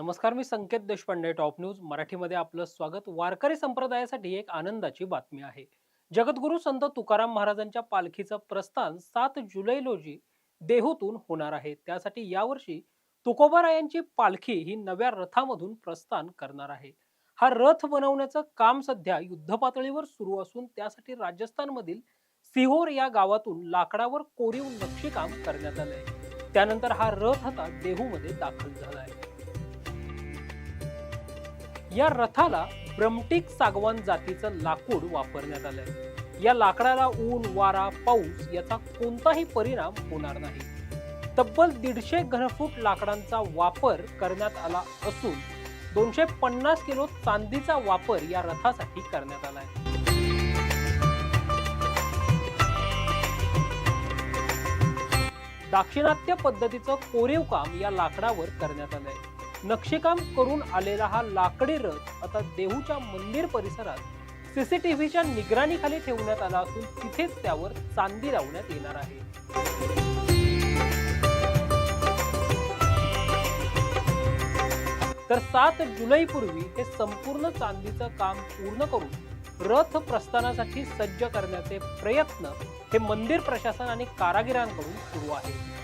नमस्कार, मी संकेत Deshpande. Top news मराठीमध्ये आपलं स्वागत. वारकरी संप्रदायासाठी एक आनंदाची बातमी आहे. जगद्गुरू संत तुकाराम महाराजांच्या पालखीचं प्रस्थान 7 जुलै रोजी देहूतून होणार आहे. त्यासाठी यावर्षी तुकोबारायांची पालखी ही नव्या रथामधून प्रस्थान करणार आहे. हा रथ बनवण्याचं काम सध्या युद्धपातळीवर सुरू असून त्यासाठी राजस्थानमधील सिहोर या गावातून लाकडावर कोरीव नक्षीकाम करण्यात आलंय. त्यानंतर हा रथ आता देहूमध्ये दाखल झाला आहे. या रथाला ब्रह्मटिक सागवान जातीचं लाकूड वापरण्यात आलंय. या लाकडाला ऊन, वारा, पाऊस याचा कोणताही परिणाम होणार नाही. तब्बल 150 घनफूट लाकडांचा वापर करण्यात आला असून 250 किलो चांदीचा वापर या रथासाठी करण्यात आलाय. दाक्षिणात्य पद्धतीचं कोरीव काम या लाकडावर करण्यात आलंय. नक्षीकाम करून आलेला हा लाकडी रथ आता देहूच्या मंदिर परिसरात सीसीटीव्हीच्या निगराणीखाली ठेवण्यात आला असून तिथेच त्यावर चांदी लावण्यात येणार आहे. तर 7 जुलै पूर्वी हे संपूर्ण चांदीचं काम पूर्ण करून रथ प्रस्थानासाठी सज्ज करण्याचे प्रयत्न हे मंदिर प्रशासन आणि कारागिरांकडून सुरू आहे.